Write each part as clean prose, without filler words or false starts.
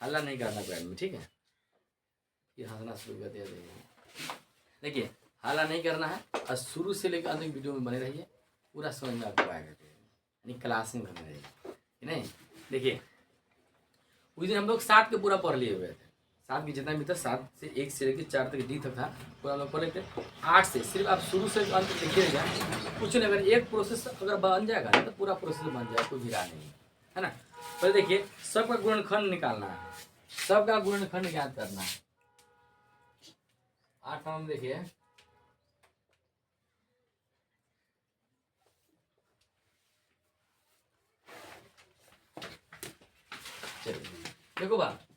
हल्ला नहीं करना पैर में, ठीक है। ये हंसना शुरू कर दिया। देखिए हल्ला नहीं करना है और शुरू से लेकर अंत वीडियो में बने रहिए, पूरा समझ में आपको आएगा, यानी क्लास में बने रहिए, नहीं। देखिए उस दिन हम लोग 7 के पूरा पढ़ लिए हुए थे, 7 की जितना भी था, 7 से 1 से लेकर 4 तक डी तक था पूरा हम लोग पढ़ लेते। 8 से सिर्फ आप शुरू से अंत देखिएगा, कुछ नहीं, अगर एक प्रोसेस अगर बन जाएगा ना तो पूरा प्रोसेस बन जाएगा, कोई भी राह नहीं है ना। पहले देखिए सबका गुणनखंड निकालना है, सबका गुणनखंड ज्ञात करना है। 8 में देखिए देखो बात,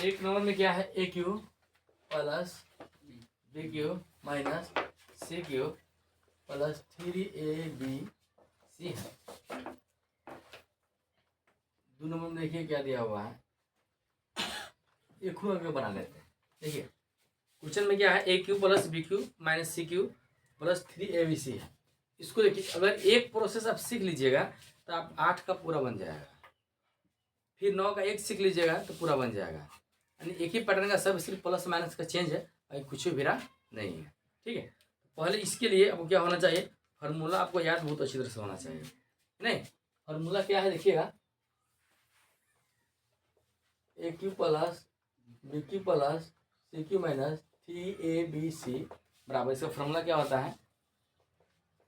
1 नंबर में क्या है, A cube plus B cube minus C cube plus 3ab है। 2 नंबर में देखिए क्या दिया हुआ है, ये खूब आगे बना लेते हैं। देखिए क्वेश्चन में क्या है, A cube plus B cube minus C cube plus 3abc है। इसको देखिए अगर एक प्रोसेस आप सीख लीजिएगा तो आप 8 का पूरा बन जाएगा, फिर 9 का एक सीख लीजिएगा तो पूरा बन जाएगा, यानी एक ही पैटर्न का सब सिर्फ प्लस माइनस का चेंज है, और कुछ भी रहा नहीं है, ठीक है। पहले इसके लिए आपको क्या होना चाहिए, फार्मूला आपको याद बहुत अच्छी तरह से होना चाहिए, नहीं। फार्मूला क्या है देखिएगा, A cube plus B cube plus C cube minus 3abc बराबर, इसका फार्मूला क्या होता है,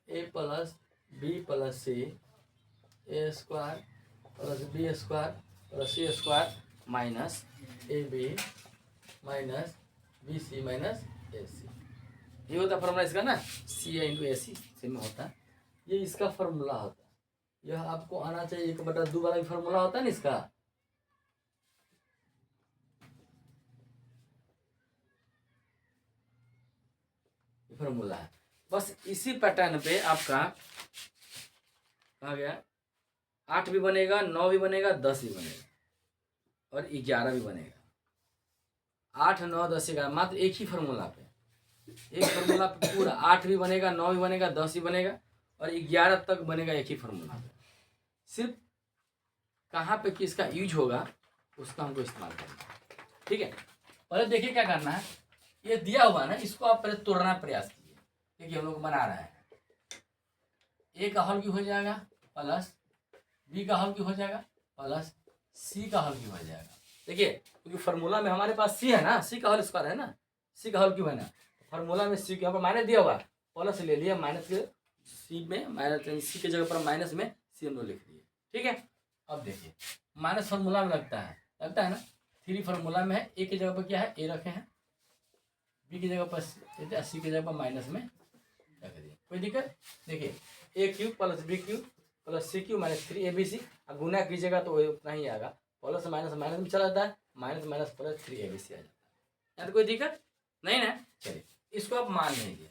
A plus B plus C A square plus B square plus C square minus A B minus B C minus A C, ये होता है formula इसका ना, सी इंटू ए सी से में होता है, ये इसका फार्मूला होता है। यह आपको आना चाहिए, 1/2 वाला भी फार्मूला होता है ना इसका, फार्मूला है। बस इसी पैटर्न पे आपका कहा गया 8 भी बनेगा, 9 भी बनेगा, 10 भी बनेगा और 11 भी बनेगा। 8, 9, 10, 11 मात्र एक ही फार्मूला पे, एक फार्मूला पे पूरा 8 भी बनेगा, 9 भी बनेगा, 10 भी बनेगा और 11 तक बनेगा एक ही फार्मूला पे। सिर्फ कहाँ पे किसका यूज होगा उसका हमको इस्तेमाल करना है, ठीक है। पहले देखिए क्या करना है, ये दिया हुआ ना, इसको आप पहले तोड़ना प्रयास कीजिए। देखिए हम लोग बना रहे हैं, ए का हल क्यों हो जाएगा प्लस बी का हल क्यों हो जाएगा प्लस सी का हल क्यों हो जाएगा। देखिए क्योंकि फार्मूला में हमारे पास सी है ना, सी का हल स्क्वायर है ना, सी का हल क्यों है ना, फार्मूला में सी के यहाँ पर माइनस दिया हुआ, प्लस ले लिया, माइनस के सी में माइनस, सी के जगह पर माइनस में सी हम लोग लिख दिए, ठीक है। अब देखिए माइनस फार्मूला में लगता है ना, 3 फार्मूला में है, ए की जगह पर क्या है, ए रखे हैं, बी की जगह पर सी की जगह पर माइनस में रख दिए, कोई दिक्कत। देखिए A cube plus B cube plus C cube minus 3abc, गुना कीजिएगा तो उतना ही आएगा, प्लस माइनस माइनस में चला जाता है, माइनस माइनस प्लस 3abc आ जाता है, यहाँ तो कोई दिक्कत नहीं ना। चलिए इसको आप मान लीजिए,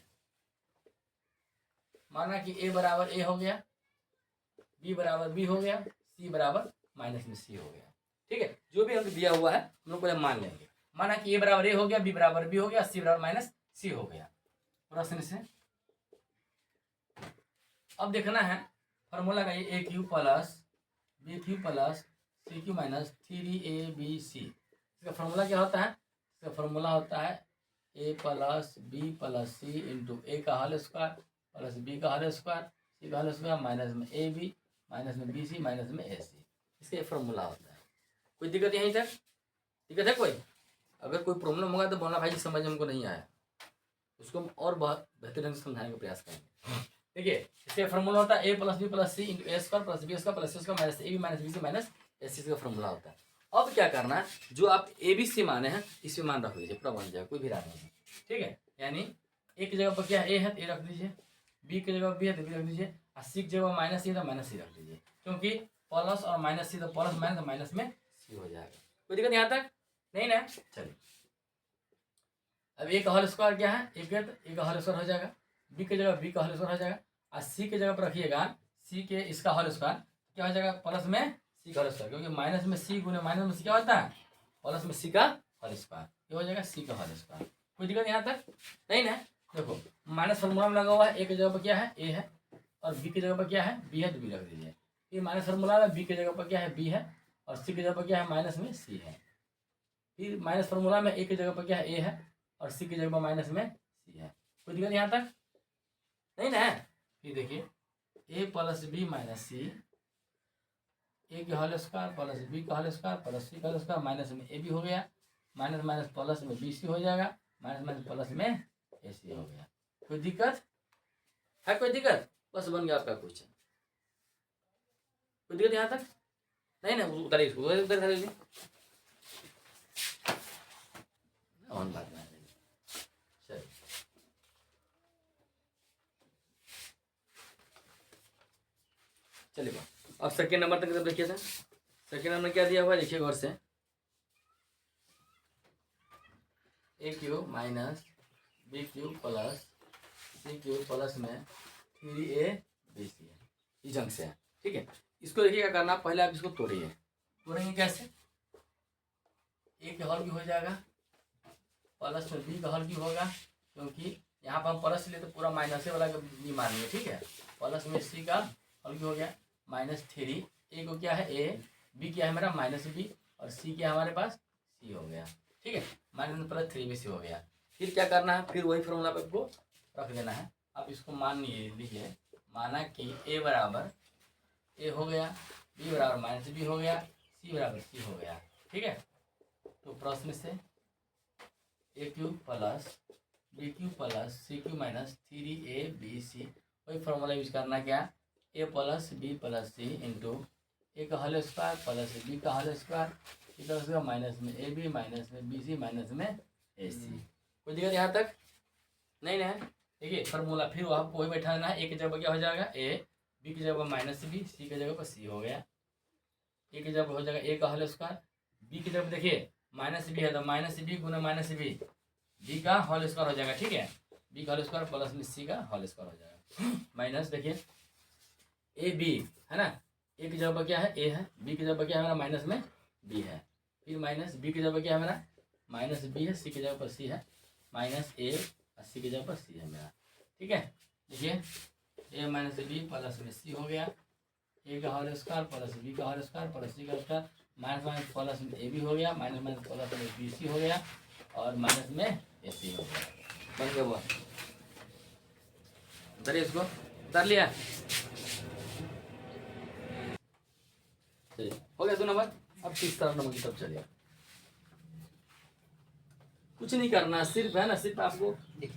माना कि ए बराबर ए हो गया, बी बराबर बी हो गया, सी बराबर माइनस में सी हो गया, ठीक है। जो भी हमको दिया हुआ है हम लोग पहले मान लेंगे, माना कि ए बराबर ए हो गया, बी बराबर बी हो गया, सी बराबर माइनस सी हो गया, प्रश्न से अब देखना है फार्मूला का, ये A cube plus B cube plus C cube minus 3abc, इसका फार्मूला क्या होता है, इसका फार्मूला होता है A plus B plus C into A का होल स्क्वायर प्लस बी का होल स्क्वायर सी का होल स्क्वायर माइनस में ए बी माइनस में बी सी माइनस में ए सी, इसका फार्मूला होता है। कोई दिक्कत यहीं तक, दिक्कत है कोई, अगर कोई प्रॉब्लम होगा तो बोलना भाई समझ हमको नहीं आया, उसको हम और बहुत बेहतर ढंग से समझाने का प्रयास करेंगे। देखिए इसका फार्मूला होता है A plus B plus C into A square plus B square plus C square minus A B minus B C minus A C का फार्मूला होता है। अब क्या करना है, जो आप ए बी सी माने हैं इसमें मान रख लीजिए, पूरा बन जाएगा, कोई भी राह नहीं है, ठीक है। यानी ए की जगह पर क्या है, ए है तो ए रख दीजिए, बी की जगह बी है तो बी रख दीजिए, और सी की जगह माइनस सी है तो माइनस सी रख दीजिए, क्योंकि प्लस और माइनस सी तो प्लस माइनस में सी हो जाएगा, कोई दिक्कत यहाँ तक नहीं ना। चलिए अब ए का होल स्क्वायर क्या है, ए का होल स्क्वायर हो जाएगा, बी की जगह बी का होल स्क्वायर हो जाएगा, और सी की जगह पर रखिएगा सी के इसका होल स्क्वायर, क्या हो जाएगा प्लस में सी का होल स्क्वायर, क्योंकि माइनस में सी गुने माइनस में सी क्या होता है, प्लस में सी का होल स्क्वायर, ये हो जाएगा सी का होल स्क्वायर। कोई दिक्कत यहाँ तक नहीं ना। देखो माइनस फार्मूला में लगा हुआ है, ए की जगह पर क्या है ए है, और बी की जगह पर क्या है बी है तो बी रख दीजिए। ये माइनस फार्मूला में बी की जगह पर क्या है बी है, और सी की जगह पर क्या है माइनस में सी है, फिर माइनस फार्मूला में ए की जगह पर क्या है, ए है, और सी की जगह पर माइनस में सी है। कोई दिक्कत यहाँ तक नहीं ना है। फिर देखिए ए प्लस बी माइनस सी, ए के होल स्क्वायर प्लस बी का होल स्क्वायर प्लस सी का होल स्क्वायर, माइनस में ए बी हो गया, माइनस माइनस प्लस में बी सी हो जाएगा, माइनस माइनस प्लस में ए सी हो गया। कोई दिक्कत है? कोई दिक्कत? बस बन गया आपका क्वेश्चन। कोई दिक्कत यहाँ तक नहीं ना? उतारिए इसको, उधर उधर ऑन बात में चलिए। चलिए अब सेकेंड नंबर तक देखिए था। सेकेंड नंबर क्या दिया हुआ है देखिए गौर से, A cube minus B cube plus C cube plus में 3ab सी है, इस ढंग से है। ठीक है, इसको देखिए क्या करना, पहले आप इसको तोड़िए। तोड़ेंगे कैसे? ए के हल भी हो जाएगा प्लस में बी का हल भी होगा, क्योंकि यहाँ पर हम प्लस ले तो पूरा माइनस वाला का भी मानेंगे। ठीक है, प्लस में सी का हल भी हो गया, माइनस 3, ए को क्या है ए, बी क्या है मेरा माइनस बी, और सी क्या हमारे पास सी हो गया। ठीक है, माइनस प्लस 3b सी हो गया। फिर क्या करना है, फिर वही फॉर्मूला पे आपको रख देना है। अब इसको मान लीजिए, माना कि ए बराबर ए हो गया, बी बराबर माइनस बी हो गया, सी बराबर सी हो गया। ठीक है, तो प्रश्न से A cube plus B cube plus C cube minus 3ab वही फॉर्मूला यूज करना, क्या A plus B plus C into A का होल स्क्वायर प्लस बी का होल स्क्वायर इधर माइनस में ए बी माइनस में बी सी माइनस में A सी। कोई दिक्कत यहाँ तक नहीं ना? देखिए फार्मूला फिर आपको वही बैठा देना है। ए की जगह क्या हो जाएगा ए, बी की जगह माइनस बी, सी की जगह पर सी हो गया। ए की जगह हो जाएगा ए का होल स्क्वायर, बी की जगह देखिए माइनस बी है तो माइनस बी गुना माइनस बी, बी का होल स्क्वायर हो जाएगा। ठीक है, बी का होल स्क्वायर प्लस में सी का होल स्क्वायर हो जाएगा, माइनस देखिए ए बी है ना, ए की जगह पर क्या है ए है, बी की जगह पर क्या है मेरा माइनस में बी है, फिर माइनस बी की जगह पर क्या है मेरा माइनस बी है, सी की जगह पर सी है, माइनस ए और सी की जगह पर सी है मेरा। ठीक है, देखिए ए माइनस बी प्लस में सी हो गया, ए का होल स्क्वायर प्लस बी का होल स्क्वायर प्लस सी का स्क्वायर, माइनस माइनस प्लस में ए बी हो गया, माइनस माइनस प्लस में बी सी हो गया, और माइनस में ए सी हो गया। बन गया हुआ, उतारिए इसको, उतार लिया। चलिए हो गया 2 नंबर। अब तीसरा नंबर की तरफ चलिए। कुछ नहीं करना, सिर्फ है ना, सिर्फ आपको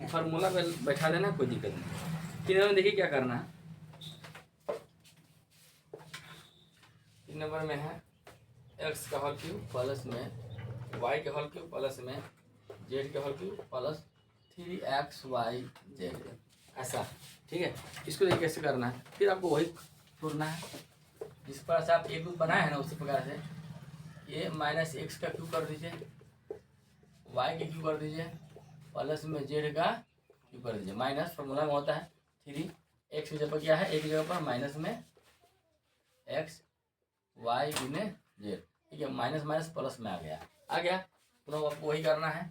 फार्मूला पे बैठा देना, कोई दिक्कत नहीं। 3 नंबर देखिए क्या करना है। 3 नंबर में है एक्स का होल क्यूब प्लस में वाई के होल क्यूब प्लस में जेड के होल क्यूब प्लस 3xyz ऐसा। ठीक है, इसको देखिए कैसे करना है, फिर आपको वही तोड़ना है जिस प्रकार से आप एक रूप बनाए हैं ना, उसी प्रकार से ये माइनस एक्स का क्यूब कर दीजिए, वाई के क्यूब कर दीजिए, प्लस में जेड का क्यूब कर दीजिए। माइनस फॉर्मूला में होता है 3x की जगह क्या है, एक जगह पर माइनस में एक्स वाई गुने जेड। ठीक है, माइनस माइनस प्लस में आ गया। तो आपको वही करना है,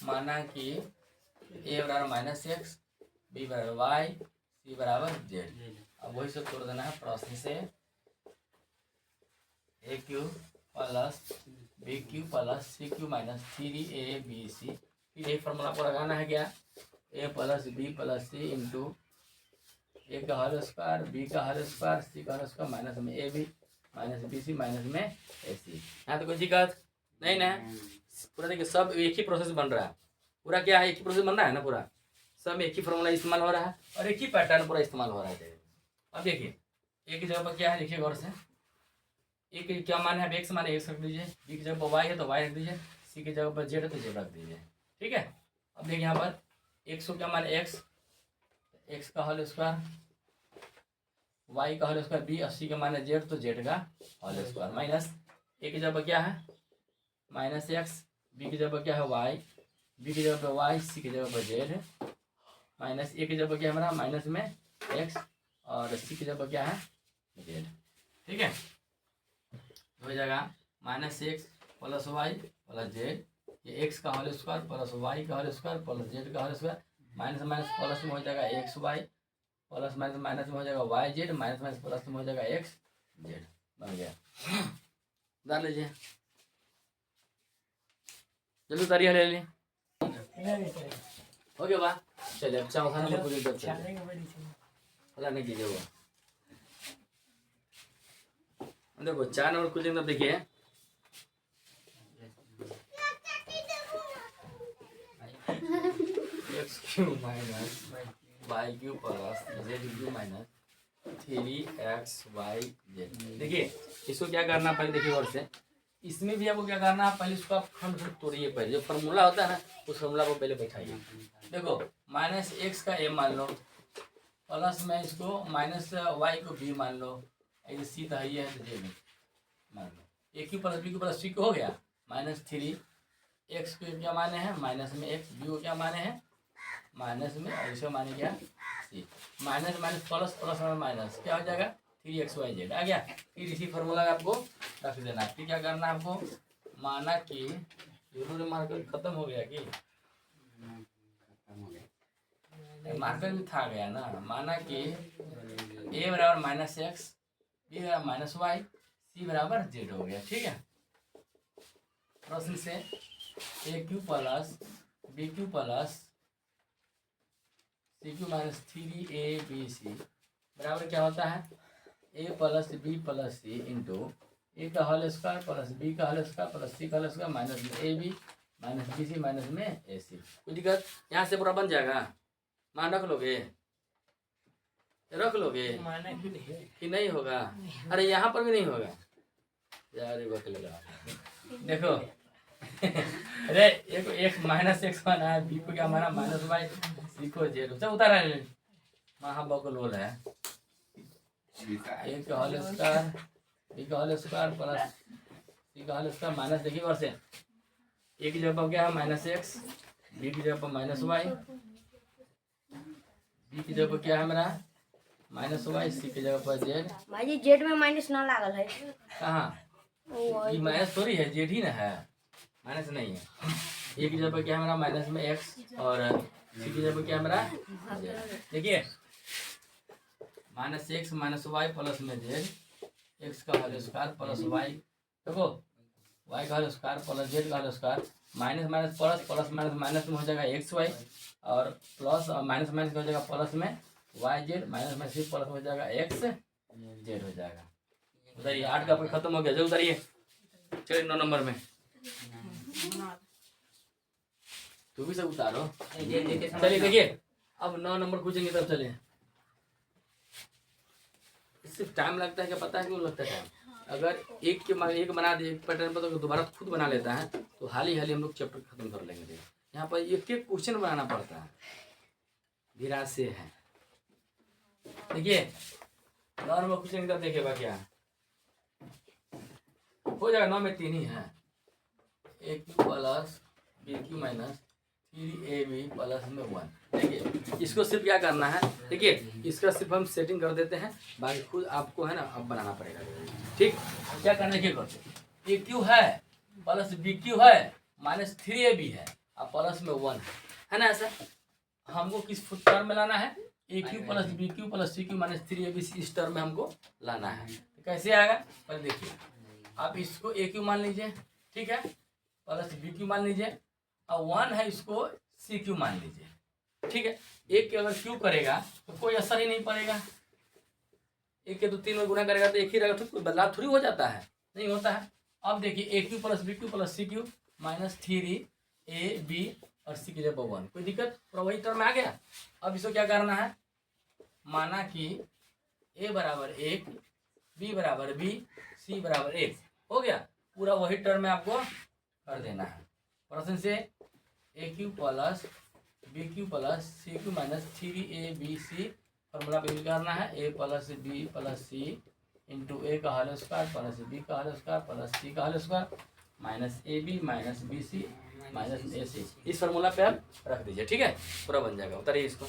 माना कि ए बराबर माइनस एक्स, बी बराबर वाई, सी बराबर जेड। अब वही सब तोड़ देना है प्रश्न से, A cube plus B cube plus C cube minus 3ab फिर यही फॉर्मूला को लगाना है, क्या A plus B plus C into A का होल स्क्वायर बी का होल स्क्वायर सी का होल स्क्वायर माइनस में A B minus B C minus में ए सी। यहाँ तो कोई दिक्कत नहीं ना? पूरा देखिए सब एक ही प्रोसेस बन रहा है, पूरा क्या है एक ही प्रोसेस बन रहा है ना, पूरा सब एक ही फॉर्मूला इस्तेमाल हो रहा है और एक ही पैटर्न पूरा इस्तेमाल हो रहा है। अब देखिए ए की जगह पर क्या है, देखिए गौर से, ए की क्या मान है, एक्स मान है एक्स रख दीजिए, बी की जगह पर वाई है तो वाई रख दीजिए, सी की जगह पर जेड है तो जेड रख दीजिए। ठीक है, अब देखिए यहाँ पर एक्स को क्या मान है एक्स का होल स्क्वायर, वाई का होल स्क्वायर बी, और सी का मान है जेड तो जेड का होल स्क्वायर, माइनस ए की जगह पर क्या है माइनस एक्स, बी की जगह पर क्या है वाई, बी की जगह पर वाई, सी की जगह पर जेड, माइनस ए की जगह पर क्या है हमारा माइनस में एक्स, और सी की जगह पर क्या है जेड। ठीक है, हो जाएगा minus X plus Y plus Z, ये एक्स का होल स्क्वायर प्लस वाई का होल स्क्वायर प्लस जेड का whole square, minus minus plus में हो जाएगा X Y, plus minus minus में हो जाएगा Y Z, minus minus plus में हो जाएगा एक्स जेड। बन गया, डाल लीजिए। जल्दी उतारिए, ले ली हो गया बा। चलिए अब चौथा नंबर को फला नहीं कीजिए वो। देखो 4 नंबर क्वेश्चन तब देखिए, X cube minus Y cube plus Z cube minus 3xyz। देखिए इसको क्या करना पहले, देखिए और से इसमें भी आपको क्या करना है, पहले इसको आप खंड खंड तोड़िए। पहले जो फॉर्मूला होता है ना उस फॉर्मूला को पहले बैठाइए। देखो माइनस एक्स का ए मान लो, प्लस में इसको माइनस वाई को बी मान लो, ऐसे सी तो है तो जे मान लो। A cube plus B cube plus C को हो गया माइनस 3 एक्स को क्या माने हैं माइनस में एक्स, बी को क्या माने हैं माइनस में, और इसको माने क्या सी। माइनस माइनस प्लस, प्लस में माइनस, क्या हो जाएगा 3xyz आ गया। फिर इसी फॉर्मूला का आपको रख देना है। फिर क्या करना है आपको, माना कि जरूर मार्कर खत्म हो गया कि मार्कर भी था गया ना। माना कि ए बराबर माइनस एक्स, बी बराबर माइनस वाई, सी बराबर जेड हो गया। ठीक है, प्रश्न से A cube plus B cube plus C cube minus 3ab बराबर क्या होता है, A plus B plus C into A का होल स्क्वायर प्लस बी का होल स्क्वायर प्लस सी का होल स्क्वायर माइनस में A B minus B C minus में A सी। कोई दिक्कत, यहाँ से पूरा बन जाएगा। मान रख लोगे, रख लोगे कि नहीं होगा? अरे यहाँ पर भी नहीं होगा यार, ये वक्त लगा। देखो अरे एक माइनस एक्स माना है, बी को क्या माना माइनस वाई, सी को जेड। सब उतारा महाबकल बोल है, ए का होल स्क्वायर बी का होल स्क्वायर प्लस सी का होल स्क्वायर माइनस, देखिए और से ए की जगह पर क्या है माइनस एक्स, बी की जगह पर माइनस वाई, बी की जगह पर क्या है मेरा माइनस वाई, सी की जगह पर जेड। भाई जी जेड में माइनस ना लागल है कहाँ, ये माइनस थोड़ी है, जेड ही ना है, माइनस नहीं है। ए की जगह पर क्या है मेरा माइनस में एक्स, और सी की जगह पर क्या है मेरा जेड। देखिए minus X minus Y plus में जेड, एक्स का होल स्क्वायर प्लस वाई, देखो वाई का होल स्क्वायर प्लस जेड का whole square, minus minus plus, plus minus minus में हो जाएगा एक्स वाई, और प्लस माइनस माइनस हो जाएगा प्लस में Y Z, minus minus plus हो जाएगा एक्स जेड हो जाएगा। उधर 8 का खत्म हो गया, जो उधर चलिए 9 नंबर में तू भी सब उतारो। चलिए देखिए अब 9 नंबर पूछेंगे तब चलिए। इससे टाइम लगता है, क्या पता है क्यों लगता है टाइम? अगर एक बना दिए एक पैटर्न पर, तो दोबारा खुद बना लेता है तो हाल ही हम लोग चैप्टर खत्म कर लेंगे। यहाँ पर एक एक क्वेश्चन बनाना पड़ता है, धीरा से है। देखिए 9 नंबर क्वेश्चन तब देखेगा क्या हो जाएगा। 9 में 3 ही है, A cube plus B cube minus 3ab plus में 1। देखिए इसको सिर्फ क्या करना है, देखिए इसका सिर्फ हम सेटिंग कर देते हैं, बाकी खुद आपको है ना अब बनाना पड़ेगा। ठीक, क्या करने की करते, ए क्यू है प्लस बी क्यू है माइनस 3ab है और प्लस में 1 है ना। ऐसा हमको किस टर्म में लाना है, A cube plus B cube plus C cube minus 3ab इस टर्म में हमको लाना है। तो कैसे आएगा, पहले देखिए आप इसको ए क्यू मान लीजिए, ठीक है, प्लस बी क्यू मान लीजिए, और 1 है इसको सी क्यू मान लीजिए। ठीक है, एक के अगर क्यू करेगा तो कोई असर ही नहीं पड़ेगा, एक के तो 3 में गुना करेगा तो एक ही रहेगा, तो कोई बदलाव थोड़ी हो जाता है, नहीं होता है। अब देखिए A cube plus B cube plus C cube minus 3ab और सी की जगह 1, कोई दिक्कत, पूरा वही टर्म में आ गया। अब इसको क्या करना है, माना कि ए बराबर 1, बी बराबर बी, सी बराबर 1 हो गया, पूरा वही टर्म में आपको कर देना है। प्रश्न से A cube plus B cube plus C cube minus 3abc formula पे यूज करना है, A plus B plus C into A का होल स्क्वायर प्लस बी का होल स्क्वायर प्लस सी का whole square minus A B minus B C minus A C. इस formula पे आप रख दीजिए, ठीक है, पूरा बन जाएगा। उतारिए इसको,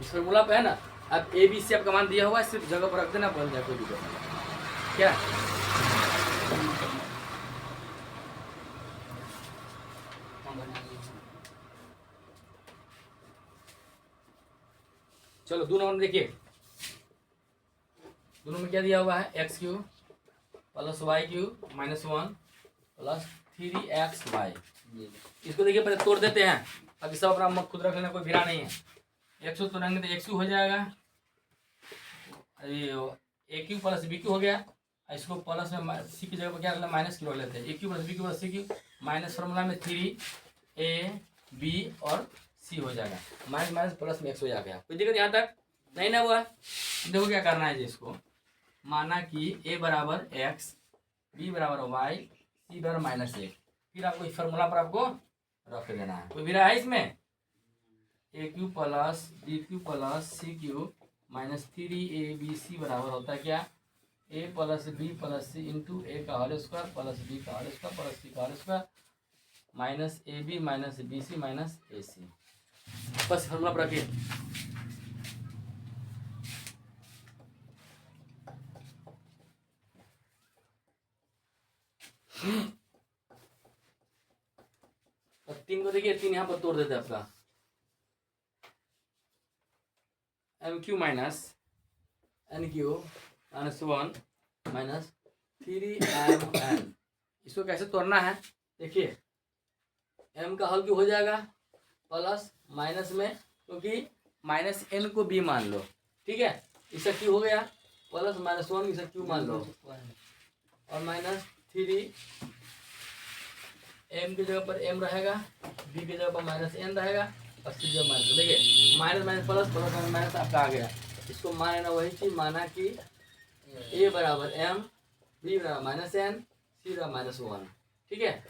इस फॉर्मूला पे है ना, अब ए बी सी आपका मान दिया हुआ है, सिर्फ जगह पर रख देना, बन जाए, कोई दिक्कत नहीं। क्या चलो 2 नंबर देखिए, दोनों में क्या दिया हुआ है, X cube plus Y cube minus 1 plus 3xy। इसको देखिए पहले तोड़ देते हैं, अभी सब अपना मत खुद रख लेना, कोई भिड़ा नहीं है। x को तोड़ेंगे तो x हो जाएगा, ए क्यू प्लस बी क्यू हो गया। इसको प्लस में सी की जगह पर क्या रखना, माइनस की लेते हैं, A cube plus B cube plus C cube minus formula में 3ab और c हो जाएगा, माइनस माइनस प्लस में x हो जाएगा। कोई दिक्कत यहाँ तक नहीं ना हुआ। देखो क्या करना है जी, इसको माना कि a बराबर x, b बराबर y, c बराबर माइनस एक, फिर आपको इस फॉर्मूला पर आपको रख देना है। कोई भी रहा है इसमें, A cube plus B cube plus C cube minus 3ab बराबर होता है क्या, a plus B plus C into A का होल स्क्वायर प्लस बी का होल स्क्वायर प्लस सी का whole square minus A B minus B C minus A C. बस formula पर रखिए। अब 3 को देखिए, 3 यहाँ पर तोड़ देते हैं आपका, M cube minus N cube minus 1 minus 3m। इसको कैसे तोड़ना है देखिए, m का हल क्यों हो जाएगा प्लस माइनस में, क्योंकि माइनस n को b मान लो, ठीक है। इसका क्यू हो गया प्लस माइनस 1, इसका क्यू मान लो, और माइनस 3 m की जगह पर m रहेगा, b की जगह पर माइनस n रहेगा, और c की जगह माइनस। देखिए minus minus plus plus minus आपका आ गया। इसको मानना वही चीज माना कि a बराबर m, b बराबर माइनस n, c बराबर माइनस 1, ठीक है।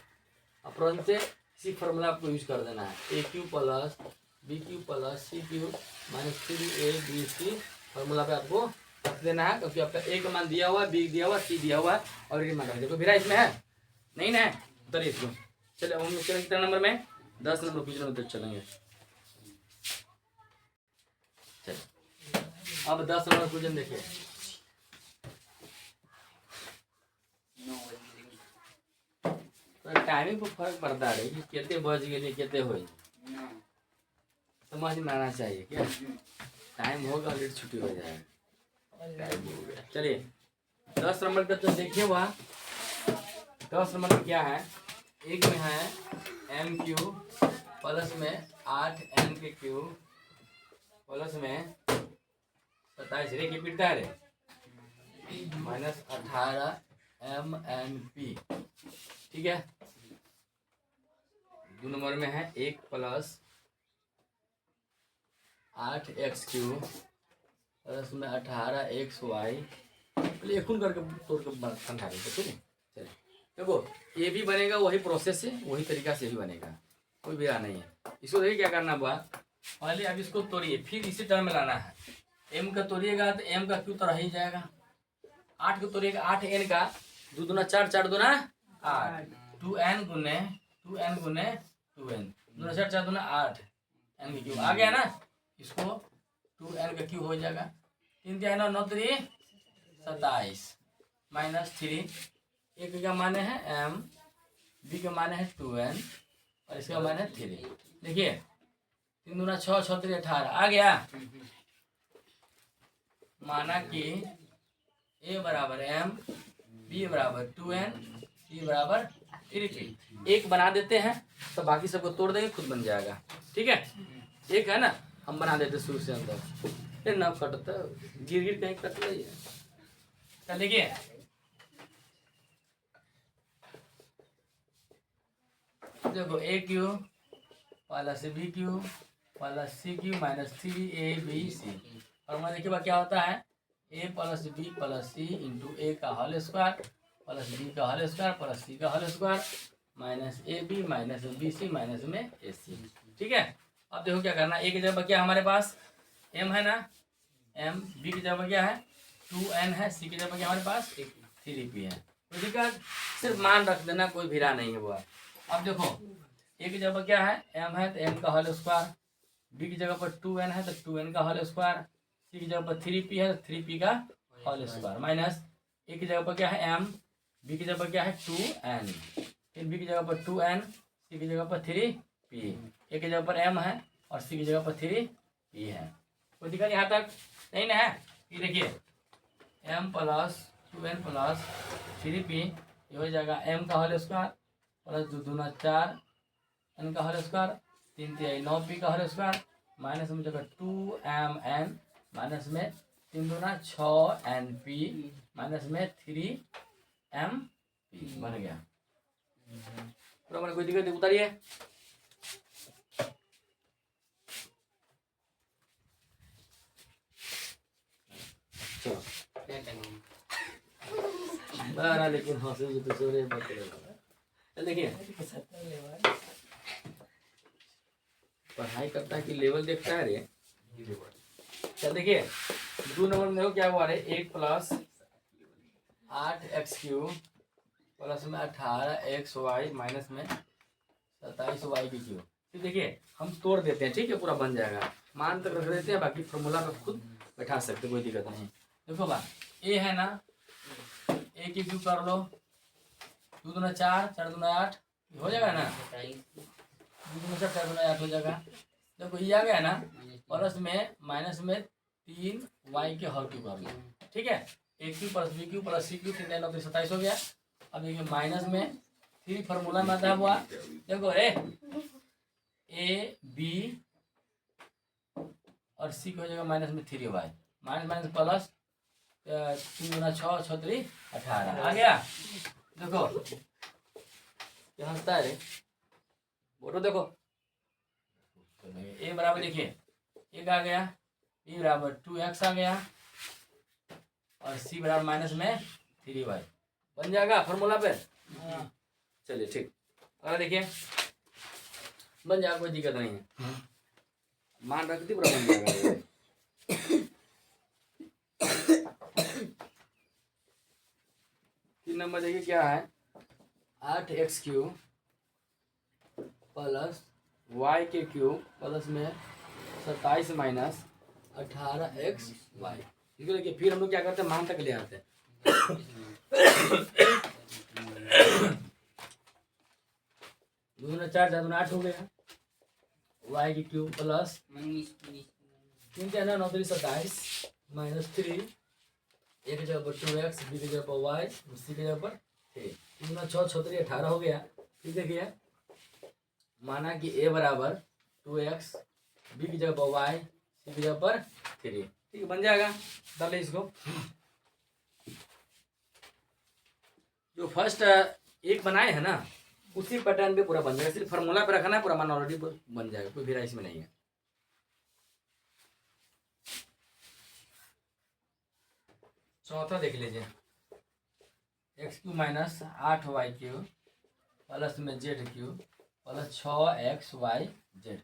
अब से इसी फॉर्मूला आपको यूज कर देना है, A cube plus B cube plus C cube minus 3ab formula पे आपको रख देना है, क्योंकि आपका ए का मान दिया हुआ है, बी दिया हुआ है, सी दिया हुआ है, और ये मान रख दिया। तो फिर इसमें है नहीं ना, उतरिए इसको। चलिए हम चलेंगे कितना नंबर में, 10 नंबर क्वेश्चन में चलेंगे। चलिए अब 10 नंबर क्वेश्चन देखिए। टाइमिंग पर फर्क पड़ता है कि कितने बज गए कितने हो, समझ में आना चाहिए क्या, टाइम होगा लेट छुट्टी हो जाएगा, टाइम हो गया। चलिए 10 नंबर का तो देखिए, वहाँ 10 नंबर में क्या है, एक में है एम क्यू प्लस में 8n के क्यू प्लस में 27 रे की पिटता है रे माइनस 18mnp, ठीक है। 2 नंबर में है 1 प्लस 8x क्यू प्लस में 18xy, पहले एक करके तोड़ के समझा देते, ठीक है। चलिए देखो ये भी बनेगा वही प्रोसेस से, वही तरीका से भी बनेगा, कोई भी नहीं है। इसको देखिए क्या करना हुआ, पहले अब इसको तोड़िए, फिर इसी टर्म में लाना है। m का तोड़िएगा तो m का क्यू तो रह ही जाएगा, 8 को तोड़िएगा 8n का 2 दूना 4 4 दूना 8, 2n गुने 2n गुने 2n, 2 4 4 दूना 8, n का क्यू आ गया ना। इसको 2n का क्यू हो जाएगा, 3 3 9 9 3 27 माइनस 3, एक का माने है m, b का माने है 2n, और इसका माने है 3। देखिए 3 दूना 6 6 3 18 आ गया। माना कि a बराबर m, b बराबर 2n, c बराबर 3p। एक बना देते हैं तो बाकी सबको तोड़ देंगे, खुद बन जाएगा, ठीक है। एक है ना, हम बना देते शुरू से अंदर, फिर ना कटता गिर गिर कहीं कट रही है। देखिए देखो A cube plus B cube plus C cube minus 3ab और मैं देखिए क्या होता है, a plus B plus C into A का होल स्क्वायर प्लस बी का होल स्क्वायर प्लस सी का whole square minus A B minus B C minus में ए सी, ठीक है। अब देखो क्या करना, ए की जगह क्या हमारे पास m है ना, m, b की जगह क्या है 2n है, c की जगह क्या हमारे पास 3p है। तो दिक्कत सिर्फ मान रख देना, कोई भिड़ा नहीं हुआ। अब देखो a की जगह क्या है m है तो m का होल स्क्वायर, b की जगह पर 2n है तो 2n का होल स्क्वायर, c की जगह पर 3p है तो 3p का होल स्क्वायर माइनस a की जगह पर क्या है m, b की जगह पर क्या है 2n, फिर b की जगह पर 2n, c की जगह पर 3p, a की जगह पर m है और c की जगह पर 3p है। कोई दिक्कत यहाँ तक नहीं ना है। ये देखिए m plus 2n plus 3p ये हो जाएगा m का होल स्क्वायर प्लस 2 दूना 4 एन का होल स्क्वायर 3 तिहाई 9 पी का होल स्क्वायर माइनस में जगह 2m n माइनस में 3 दूना 6 n p माइनस में 3m p बन गया। पूरा मैंने कोई दिक्कत नहीं, उतारिए। चलो बारह लेकिन हंसे जो तो सोरे बात करेगा। देखिए पढ़ाई करता है कि लेवल देखता है रे। चल देखिए 2 नंबर में देखो क्या हुआ रे, 1 प्लस 8x³ प्लस में 18xy माइनस में 27y की क्यूब। फिर देखिए हम तोड़ देते हैं, ठीक है, पूरा बन जाएगा। मान तक रख देते हैं, बाकी फॉर्मूला में खुद बैठा सकते, कोई दिक्कत नहीं। देखो बा ए है ना, ए की क्यूब कर लो, 2 दूना 4 4 दूना 8 हो जाएगा ना, 2 दूना 4 4 दूना 8 हो जाएगा। देखो ये आ गया ना, प्लस में माइनस में 3y के होल क्यूब कर लो, ठीक है। A cube plus B cube plus C cube 3 9 27 हो गया। अब देखिए माइनस में 3 फार्मूला में आता हुआ, देखो ए बी और सी हो जाएगा माइनस में 3y माइनस माइनस प्लस 3 गुना 6 6 3 18 आ गया। देखो क्या हंसता है रे, बोलो देखो ए बराबर देखिए 1 आ गया, बी बराबर 2x आ गया और सी बराबर माइनस में 3y बन जाएगा फॉर्मूला पे। चलिए ठीक, अगर देखिए बन जाएगा, कोई दिक्कत नहीं है, मान रखती पूरा बन जाएगा। 3 नंबर देखिए क्या है, 8x³ प्लस y के क्यूब प्लस में 27 माइनस 18xy। ठीक है, देखिए फिर हम लोग क्या करते हैं, मान तक ले आते हैं। 2 दूना 4 4 दूना 8 हो गया, y की क्यूब प्लस 3 3 9 3 27 माइनस 3 एक की जगह पर 2x, बी की जगह पर y, सी की जगह पर 3 3 6 6 3 18 हो गया। ठीक देखिए माना कि a बराबर 2x, बी की जगह पर y, सी की जगह पर 3, ठीक है, बन जाएगा। डालिए इसको, जो फर्स्ट एक बनाए है ना उसी पैटर्न पे पूरा बन जाएगा, सिर्फ फार्मूला पे रखना है, पूरा मान ऑलरेडी बन जाएगा, कोई भी इसमें नहीं है। चौथा देख लीजिए, x³ माइनस 8y³ प्लस में z³ प्लस 6xyz।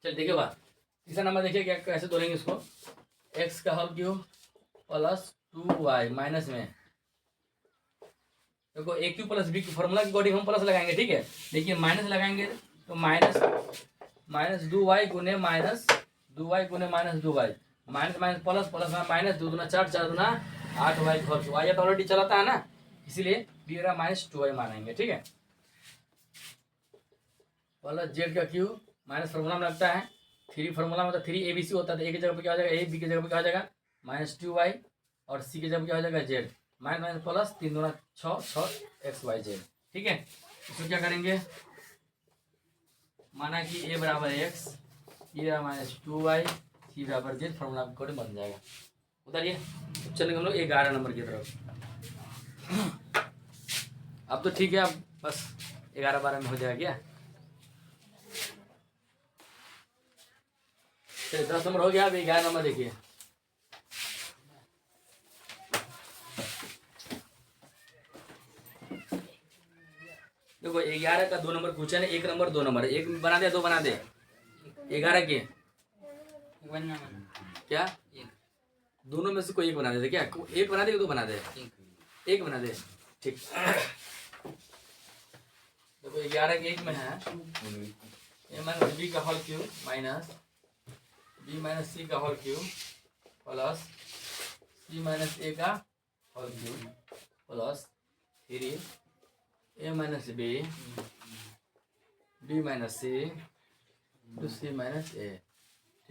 चल देखिए बात, तीसरा नंबर देखिए क्या कैसे तोड़ेंगे इसको, x का whole cube plus 2y minus में, देखो A cube plus B cube formula के अकॉर्डिंग हम प्लस लगाएंगे, ठीक है, लेकिन माइनस लगाएंगे तो माइनस 2y गुने माइनस 2y गुने minus 2y minus minus plus plus में माइनस 2 दूना 4 4 दूना 8y होल क्यूब, y तो ऑलरेडी चलाता है ना, इसीलिए बी रहा माइनस 2y मानेंगे, ठीक है। प्लस जेड का क्यूब माइनस फॉर्मूला में लगता है 3 फॉर्मूला में, तो 3 ABC होता है, तो ए की जगह पे क्या हो जाएगा, ए, बी की जगह पे क्या हो जाएगा माइनस 2y और सी की जगह पे क्या हो जाएगा जेड माइनस माइनस प्लस 3 दूना 6 6 xyz, ठीक है। इसको क्या करेंगे, माना कि a बराबर x, बी बराबर माइनस 2y, सी बराबर जेड, फॉर्मूला कोड बन जाएगा। उतारिए, चलेंगे हम लोग 11 नंबर की तरफ। अब तो ठीक है, अब बस 11 12 में हो जाएगा क्या। चलिए 10 नंबर हो गया, अब 11 नंबर देखिए, देखो 11 का 2 नंबर पूछा है, 1 नंबर 2 नंबर, एक बना दे 2 बना दे, 11 के क्या दोनों में से कोई एक बना दे, क्या एक बना दे 2 बना दे, एक बना दे, ठीक। देखो 11 के 1 में है ए माइनस बी का whole cube minus B minus C का whole cube plus C minus A का whole cube plus 3 A minus B, B minus C to C minus A,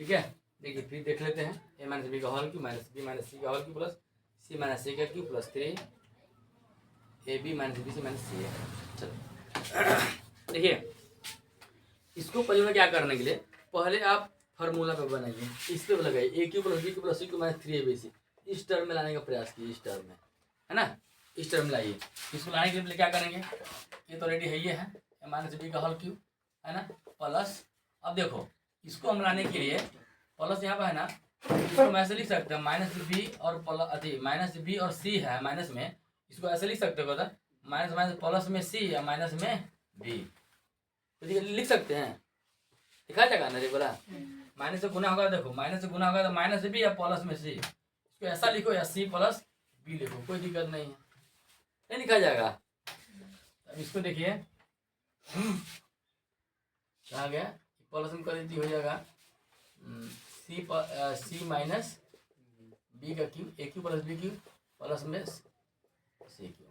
ठीक है, देखिए फिर देख लेते हैं ए माइनस बी का whole cube minus B minus C का whole cube plus C minus C का cube plus 3 A B minus B C minus सी है। चलो देखिए इसको पहले में क्या करने के लिए पहले आप फार्मूला पे बनाइए, इस पे लगाइए A cube plus B cube plus C cube minus 3 A B C, इस टर्म में लाने का प्रयास कीजिए, इस टर्म में, है ना, इस टर्म में लाइए। इसको लाने के लिए क्या करेंगे, ये तो रेडी है, ये है ए माइनस बी का होल क्यू, है ना, प्लस अब देखो इसको हम लाने के लिए प्लस यहाँ पर है ना, इसको हम ऐसे लिख सकते हैं माइनस बी और प्लस माइनस बी और सी है माइनस में, इसको ऐसे लिख सकते हो माइनस माइनस प्लस में सी या माइनस में बी, तो लिख सकते हैं, दिखा जाएगा ना, बोला माइनस से गुना होगा, देखो माइनस से गुना होगा तो माइनस बी या प्लस में सी, इसको ऐसा लिखो या सी प्लस बी लिखो, कोई दिक्कत नहीं है, नहीं लिखा जाएगा। अब इसको देखिए कहा गया प्लस में कर देती हो जाएगा सी माइनस बी का cube A cube plus B cube plus में C cube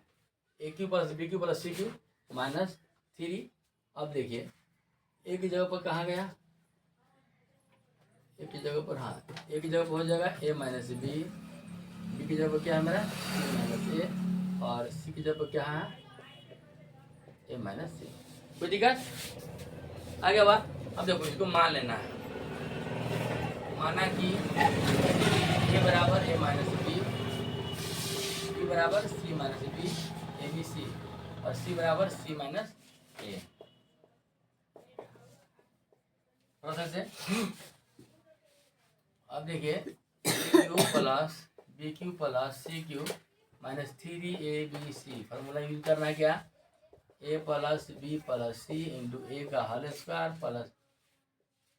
A cube plus B cube plus C cube minus 3। अब देखिए ए की जगह पर कहाँ गया, ए की जगह पर, हाँ ए की जगह पर हो जाएगा ए माइनस बी, बी की जगह पर क्या है मेरा सी माइनस ए, और सी की जगह पर क्या है ए माइनस सी, कोई दिक्कत आगे बात। अब देखो इसको मान लेना है, माना कि ए बराबर ए माइनस बी, बी बराबर C minus B A B C, और सी बराबर सी माइनस ए, प्रोसेस है। अब देखिए cube plus B cube plus C cube minus 3 A B C, formula use करना है क्या, A plus B plus C into A का होल स्क्वायर प्लस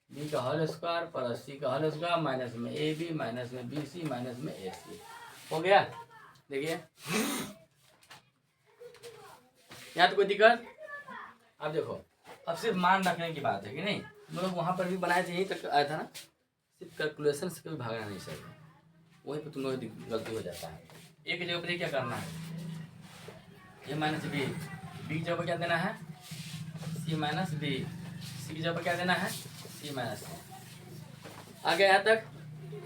बी का होल स्क्वायर प्लस सी का whole square minus में A B minus में B C minus में A सी, हो गया। देखिए यहाँ तो कोई दिक्कत, अब देखो अब सिर्फ मान रखने की बात है कि नहीं, हम लोग वहाँ पर भी बनाए थे, यहीं तक आया था ना, सिर्फ कैलकुलेशन से कभी भागना नहीं चाहिए, वहीं पर तुम लोग गलती हो जाता है। ए की जगह पर क्या करना है ए माइनस बी, बी की जगह पर क्या देना है सी माइनस बी, सी की जगह पर क्या देना है सी माइनस सी, आगे यहाँ तक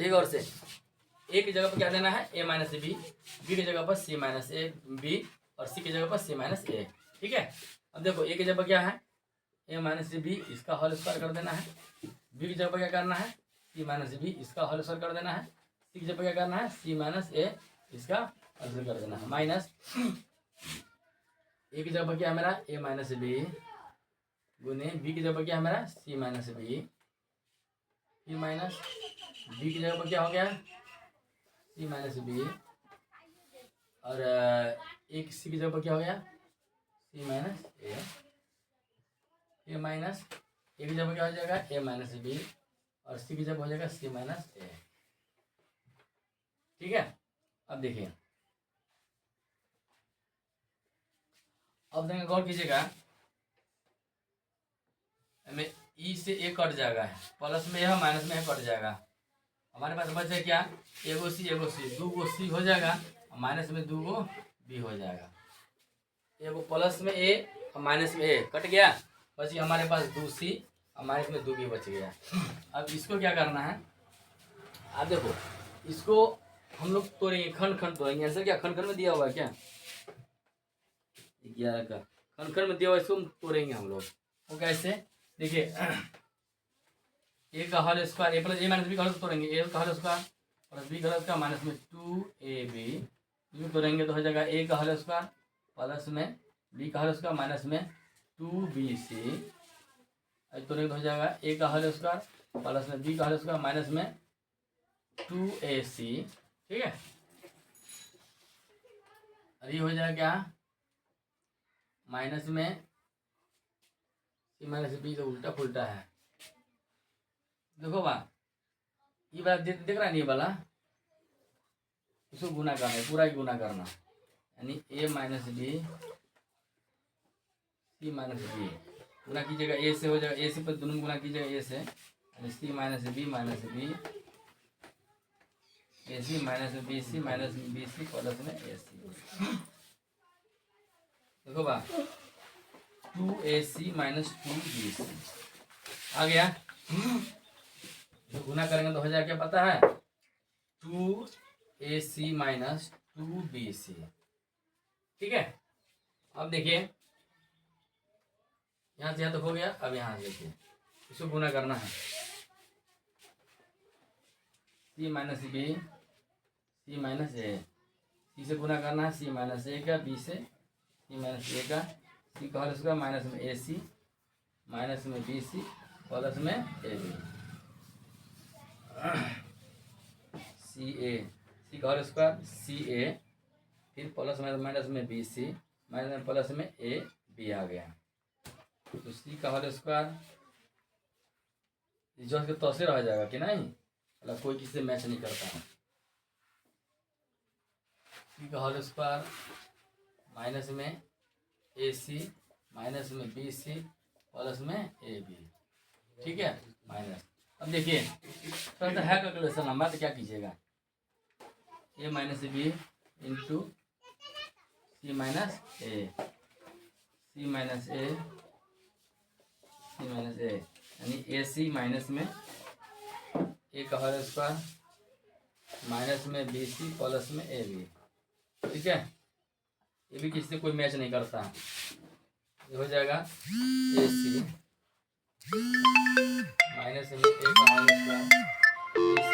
एक और से ए की जगह पर क्या देना है ए माइनस बी, बी की जगह पर सी माइनस ए बी, और सी की जगह पर सी माइनस ए, ठीक है। अब देखो ए की जगह पर क्या है ए माइनस बी, इसका होल स्क्वायर कर देना है, बी की जगह पर क्या करना है सी माइनस बी, इसका होल स्क्वायर कर देना है, सी की जगह पर क्या करना है सी माइनस ए, इसका होल स्क्वायर कर देना है, माइनस ए की जगह पर क्या है मेरा ए माइनस बी गुने बी की जगह पर क्या है मेरा सी माइनस बी, फिर माइनस बी की जगह पर क्या हो गया सी माइनस बी, और एक सी की जगह पर क्या हो गया सी माइनस ए, फिर माइनस ए की जगह पर क्या हो जाएगा ए माइनस बी, और सी की जगह हो जाएगा सी माइनस ए, ठीक है। अब देखिए अब देखिए गौर कीजिएगा, हमें ई से ए कट जाएगा, प्लस में यह माइनस में कट जाएगा, हमारे पास बचे क्या एगो सी दो गो सी हो जाएगा, माइनस में दो गो बी हो जाएगा, एगो प्लस में ए और माइनस में ए कट गया, बस ये हमारे पास दो सी और माइनस में दो बी बच गया। अब इसको क्या करना है, आप देखो इसको हम लोग तोड़ेंगे, खंड खंड तोड़ेंगे, ऐसा क्या खंड खंड में दिया हुआ है क्या 11 का खंड खंड में दिया हुआ, इसको तोड़ेंगे हम लोग, वो कैसे देखिए ए का होल स्क्वायर ए प्लस ए माइनस बी का होल तोड़ेंगे, ए का होल स्क्वायर प्लस बी का होल स्क्वायर माइनस में 2ab, इसको तोड़ेंगे तो हो जाएगा ए का होल स्क्वायर प्लस में बी का होल स्क्वायर माइनस में 2bc, तोड़ेंगे तो हो जाएगा ए का होल स्क्वायर प्लस में बी का होल स्क्वायर माइनस में 2ac, ठीक है। और ये हो जाएगा क्या माइनस में सी माइनस बी, तो उल्टा पुल्टा है, देखो बा ये वाला देख रहा है, ये वाला इसको गुना करना है, पूरा ही गुना करना, यानी A minus B C minus B, गुना कीजिएगा ए से हो जाएगा, ए से पर दोनों गुना कीजिएगा ए से, यानी C minus B A C minus B C minus B C plus में ए सी, देखो बा 2ac माइनस 2bc आ गया। तो गुना करेंगे तो हो जाएगा क्या पता है, 2AC माइनस 2BC। ठीक है, अब देखिए यहाँ से यहाँ तो हो गया, अब यहाँ से देखिए इसको गुना करना है, C minus B C minus A, C से गुना करना है C माइनस ए का, B से C माइनस ए का, C का होल स्क्वायर माइनस में AC माइनस में BC प्लस में AB, C का होल स्क्वायर CA, फिर प्लस माइनस में BC माइनस में प्लस में AB आ गया। तो C का होल स्क्वायर जो है तो से रह जाएगा कि नहीं, मतलब कोई किसी से मैच नहीं करता है। C का होल स्क्वायर माइनस में AC माइनस में BC प्लस में AB, ठीक है, माइनस। अब देखिए तो है कैलकुलेशन नंबर, तो क्या कीजिएगा, A minus B into C minus A, C minus A, C minus A, यानी AC माइनस में A का होल स्क्वायर माइनस में BC प्लस में AB, ठीक है। ये भी किसी से कोई मैच नहीं करता, ये हो जाएगा AC माइनस में A का होल स्क्वायर